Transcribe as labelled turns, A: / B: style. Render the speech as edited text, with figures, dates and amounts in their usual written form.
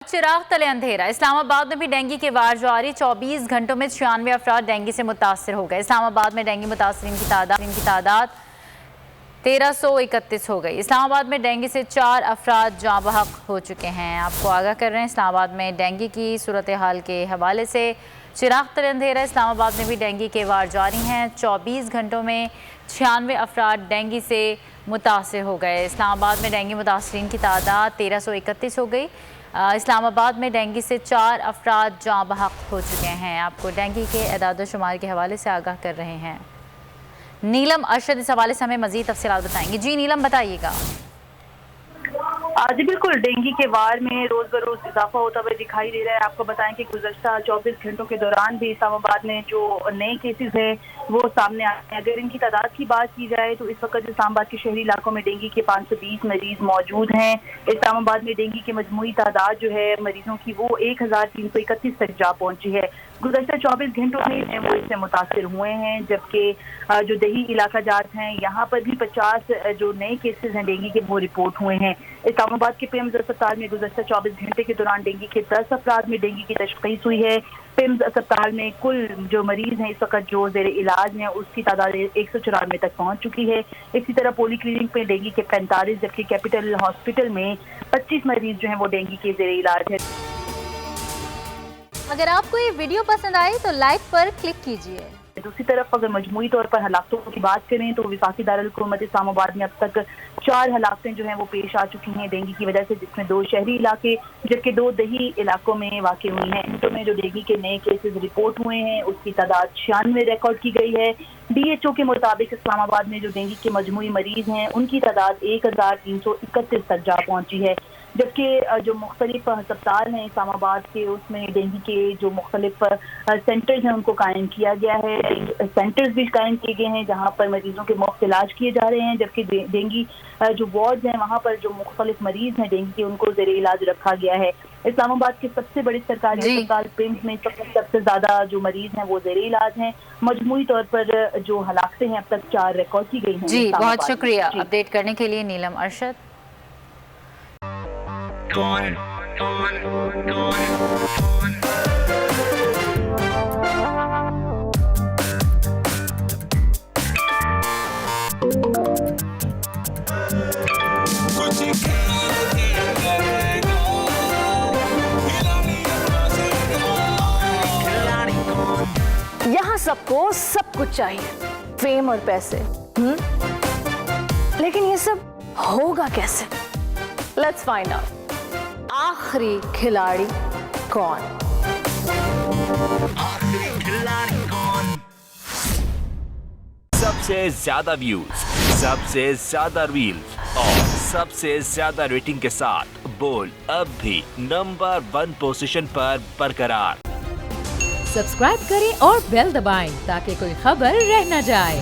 A: चिराग तले अंधेरा। इस्लामाबाद में भी डेंगू के वार जारी। 24 घंटों में 96 अफराद डेंगू से मुतासर हो गए। इस्लामाबाद में डेंगू मुतासरीन की तादाद 1331 हो गई। इस्लामाबाद में डेंगू से 4 अफराद जाँ बहक हो चुके हैं। आपको आगाह कर रहे हैं इस्लामाबाद में डेंगू की सूरत हाल के हवाले से। चिराग तले अंधेरा। इस्लामाबाद में भी डेंगू के वार जारी हैं। 24 घंटों में 96 अफराद डेंगू से मुतासर हो गए। इस्लामाबाद में डेंगू मुतासरीन की तादाद 1331 हो गई। इस्लामाबाद में डेंगू से 4 अफराद जाँ बहक हो चुके हैं। आपको डेंगू के एदाद शुमार के हवाले से आगाह कर रहे हैं नीलम अरशद। इस हवाले से हमें मज़ीद तफसीलात बताएंगे। जी नीलम, बताइएगा।
B: जी बिल्कुल, डेंगू के वार में रोज बरोज इजाफा होता हुआ दिखाई दे रहा है। आपको बताएं कि गुज़श्ता 24 घंटों के दौरान भी इस्लामाबाद में जो नए केसेस हैं वो सामने आए हैं। अगर इनकी तादाद की बात की जाए तो इस वक्त इस्लामाबाद के शहरी इलाकों में डेंगू के 520 मरीज मौजूद हैं। इस्लामाबाद में डेंगू की मजमूई तादाद जो है मरीजों की वो 1331 तक जा पहुंची है। गुज़श्ता 24 घंटों में वो इससे मुतासर हुए हैं, जबकि जो दही इलाका जात हैं यहाँ पर भी 50 जो नए केसेस हैं डेंगू के वो रिपोर्ट हुए हैं। इस्लामाबाद के पिम्स अस्पताल में गुज़श्ता 24 घंटे के दौरान डेंगू के 10 अफराद में डेंगू की तशख़ीस हुई है। पिम्स अस्पताल में कुल जो मरीज हैं इस वक्त जो ज़ेर इलाज हैं उसकी तादाद 194 तक पहुँच चुकी है। इसी तरह पोली क्लिनिक में डेंगू के 45 जबकि कैपिटल हॉस्पिटल में 25 मरीज जो हैं वो डेंगू के ज़ेर इलाज है।
C: अगर आपको ये वीडियो पसंद आई तो लाइक पर क्लिक कीजिए।
B: दूसरी तरफ अगर मजमूई तौर पर हलाकतों की बात करें तो वफाकी दारुल हुकूमत इस्लामाबाद में अब तक 4 हलाकतें जो हैं वो पेश आ चुकी हैं डेंगू की वजह से, जिसमें 2 शहरी इलाके जबकि 2 दही इलाकों में वाक़ हुई हैं। इनमें में जो डेंगू के नए केसेस रिपोर्ट हुए हैं उसकी तादाद 96 रिकॉर्ड की गई है। DHO के मुताबिक इस्लामाबाद में जो डेंगू के मजमूई मरीज हैं उनकी तादाद 1331 तक जा पहुँची है। जबकि जो मुख्तलिफ अस्पताल हैं इस्लामाबाद के उसमें डेंगू के जो मुख्तलिफ सेंटर्स हैं उनको कायम किया गया है। सेंटर्स भी कायम किए गए हैं जहाँ पर मरीजों के मुफ्त इलाज किए जा रहे हैं, जबकि डेंगू जो वार्ड्स हैं वहाँ पर जो मुख्तलिफ मरीज हैं डेंगू के उनको ज़ेर इलाज रखा गया है। इस्लामाबाद के सबसे बड़ी सरकारी अस्पताल पिम्स में सबसे ज़्यादा जो मरीज हैं वो ज़ेर इलाज हैं। मजमूई तौर पर जो हलाकतें हैं अब तक 4 रिकॉर्ड की गई हैं।
A: जी बहुत शुक्रिया अपडेट करने के लिए नीलम अरशद।
D: यहाँ सबको सब कुछ चाहिए, फेम और पैसे। लेकिन ये सब होगा कैसे? Let's find out. आखिरी खिलाड़ी कौन?
E: सबसे ज्यादा व्यूज, सबसे ज्यादा रील्स और सबसे ज्यादा रेटिंग के साथ बोल अब भी नंबर 1 पोजीशन पर बरकरार।
F: सब्सक्राइब करें और बेल दबाएं ताकि कोई खबर रह न जाए।